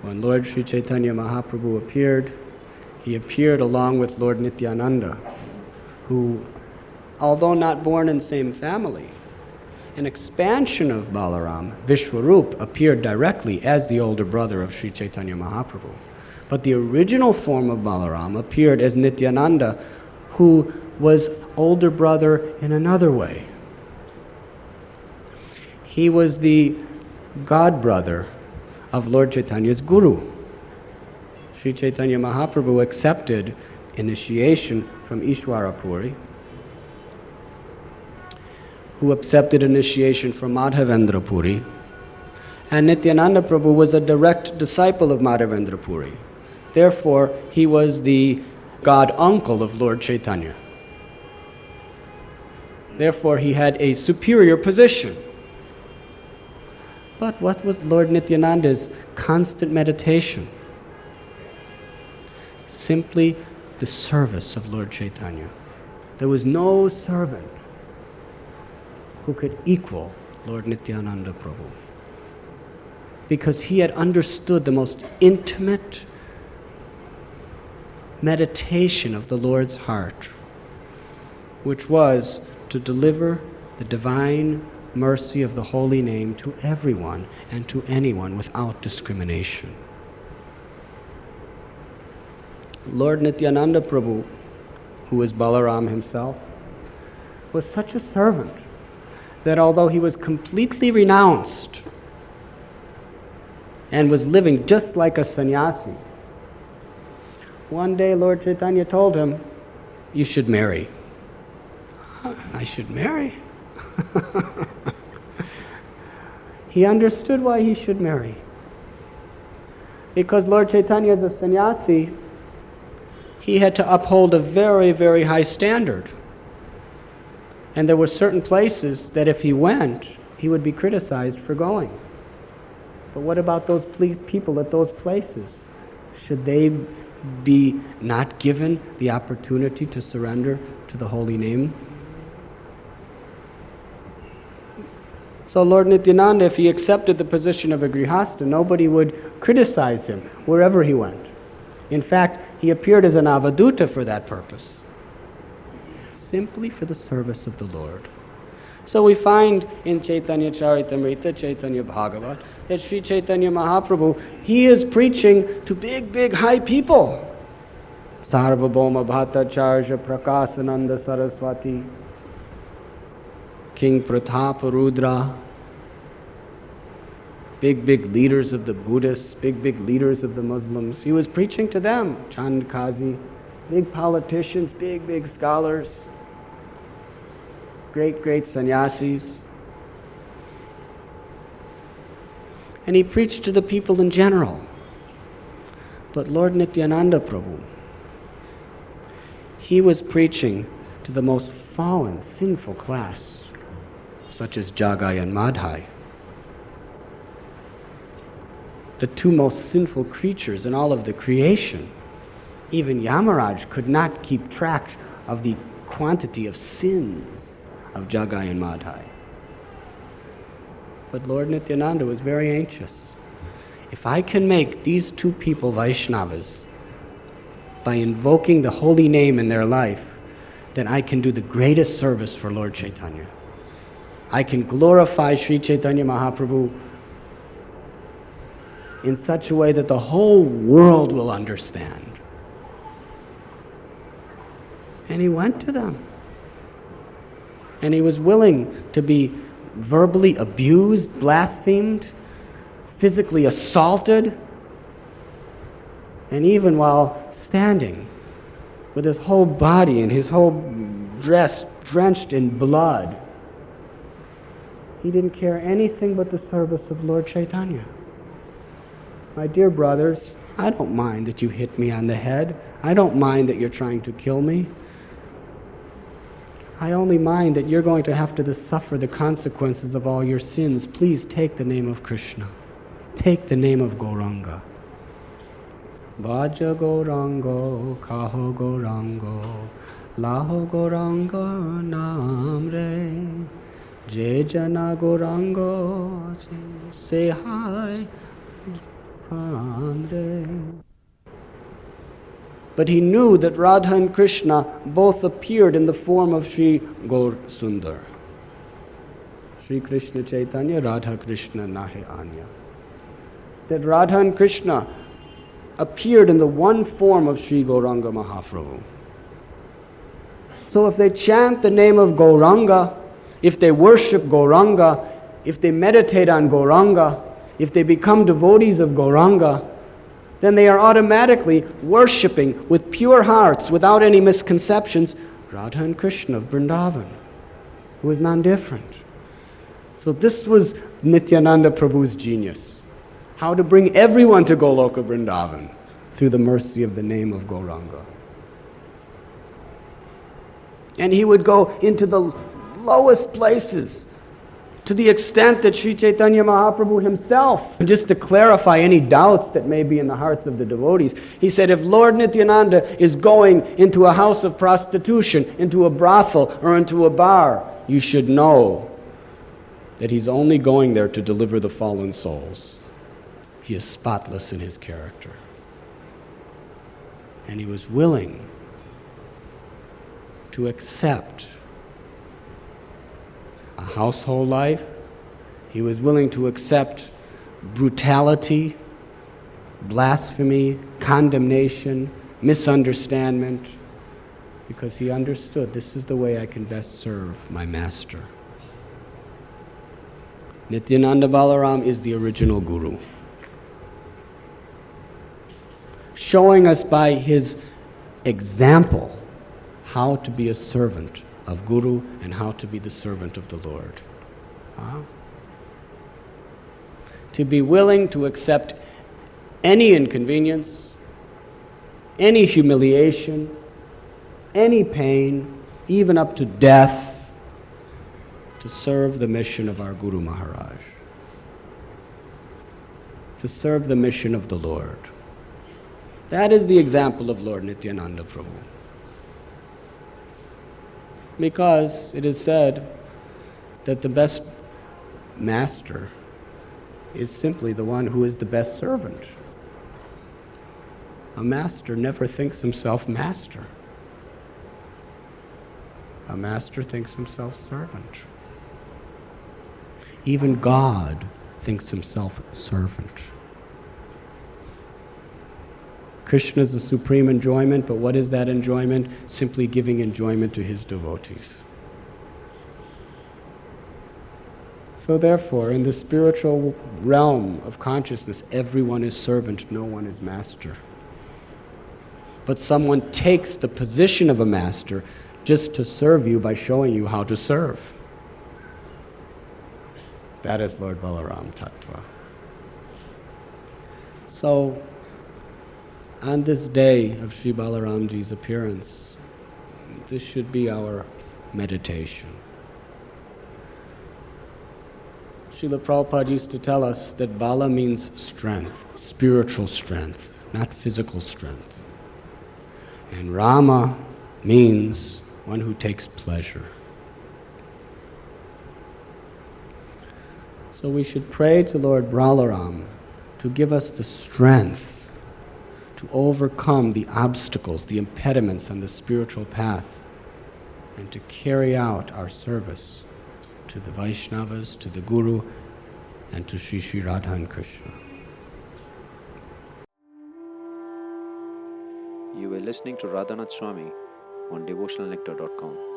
When Lord Sri Chaitanya Mahaprabhu appeared, he appeared along with Lord Nityananda, who, although not born in the same family, an expansion of Balaram, Vishwarup, appeared directly as the older brother of Sri Chaitanya Mahaprabhu. But the original form of Balaram appeared as Nityananda, who was older brother in another way. He was the god brother of Lord Chaitanya's guru. Sri Chaitanya Mahaprabhu accepted initiation from Ishwara Puri, who accepted initiation from Madhavendra Puri, and Nityananda Prabhu was a direct disciple of Madhavendra Puri. Therefore, he was the god uncle of Lord Chaitanya. Therefore, he had a superior position. But what was Lord Nityananda's constant meditation? Simply the service of Lord Chaitanya. There was no servant who could equal Lord Nityananda Prabhu, because he had understood the most intimate meditation of the Lord's heart, which was to deliver the divine mercy of the holy name to everyone and to anyone without discrimination. Lord Nityananda Prabhu, who was Balaram himself, was such a servant that although he was completely renounced and was living just like a sannyasi, one day Lord Chaitanya told him, "You should marry." I should marry? He understood why he should marry. Because Lord Chaitanya, as a sannyasi, he had to uphold a very, very high standard. And there were certain places that if he went, he would be criticized for going. But what about those people at those places? Should they be not given the opportunity to surrender to the holy name? So Lord Nityananda, if he accepted the position of a grihasta, nobody would criticize him wherever he went. In fact, he appeared as an avaduta for that purpose, simply for the service of the Lord. So we find in Chaitanya Charitamrita, Chaitanya Bhagavat, that Sri Chaitanya Mahaprabhu, he is preaching to big, big, high people. Sarvabhauma Bhattacharya Prakasananda Saraswati, King Pratapa Rudra, big, big leaders of the Buddhists, big, big leaders of the Muslims. He was preaching to them. Chand Kazi, big politicians, big, big scholars, great, great sannyasis. And he preached to the people in general. But Lord Nityananda Prabhu, he was preaching to the most fallen, sinful class, such as Jagai and Madhai, the two most sinful creatures in all of the creation. Even Yamaraj could not keep track of the quantity of sins of Jagai and Madhai. But Lord Nityananda was very anxious. If I can make these two people Vaishnavas by invoking the holy name in their life, then I can do the greatest service for Lord Chaitanya. I can glorify Sri Chaitanya Mahaprabhu in such a way that the whole world will understand. And he went to them. And he was willing to be verbally abused, blasphemed, physically assaulted, and even while standing with his whole body and his whole dress drenched in blood, he didn't care anything but the service of Lord Chaitanya. My dear brothers, I don't mind that you hit me on the head. I don't mind that you're trying to kill me. I only mind that you're going to have to suffer the consequences of all your sins. Please take the name of Krishna. Take the name of Gauranga. Bhaja Gaurango, Kaho Gaurango, Laho Gauranga Namre, Jai Jana Gaurango, say hi. Khande. But he knew that Radha and Krishna both appeared in the form of Sri Gaur Sundar. Sri Krishna Chaitanya, Radha Krishna Nahe Anya. That Radha and Krishna appeared in the one form of Sri Gauranga Mahaprabhu. So if they chant the name of Gauranga, if they worship Gauranga, if they meditate on Gauranga, if they become devotees of Gauranga, then they are automatically worshipping with pure hearts, without any misconceptions, Radha and Krishna of Vrindavan, who is non-different. So this was Nityananda Prabhu's genius. How to bring everyone to Goloka Vrindavan through the mercy of the name of Gauranga. And he would go into the lowest places, to the extent that Sri Chaitanya Mahaprabhu himself, just to clarify any doubts that may be in the hearts of the devotees, he said, if Lord Nityananda is going into a house of prostitution, into a brothel, or into a bar, you should know that he's only going there to deliver the fallen souls. He is spotless in his character. And he was willing to accept a household life. He was willing to accept brutality, blasphemy, condemnation, misunderstanding, because he understood this is the way I can best serve my master. Nityananda Balaram is the original guru, showing us by his example how to be a servant of Guru and how to be the servant of the Lord. To be willing to accept any inconvenience, any humiliation, any pain, even up to death, to serve the mission of our Guru Maharaj, to serve the mission of the Lord. That is the example of Lord Nityananda Prabhu. Because it is said that the best master is simply the one who is the best servant. A master never thinks himself master. A master thinks himself servant. Even God thinks himself servant. Krishna is the supreme enjoyment, but what is that enjoyment? Simply giving enjoyment to his devotees. So therefore, in the spiritual realm of consciousness, everyone is servant, no one is master. But someone takes the position of a master just to serve you by showing you how to serve. That is Lord Balaram Tattva. So, on this day of Sri Balaramji's appearance, this should be our meditation. Srila Prabhupada used to tell us that Bala means strength, spiritual strength, not physical strength. And Rama means one who takes pleasure. So we should pray to Lord Balaram to give us the strength to overcome the obstacles, the impediments on the spiritual path, and to carry out our service to the Vaishnavas, to the Guru, and to Sri Sri Radha and Krishna. You were listening to Radhanath Swami on devotionalnectar.com.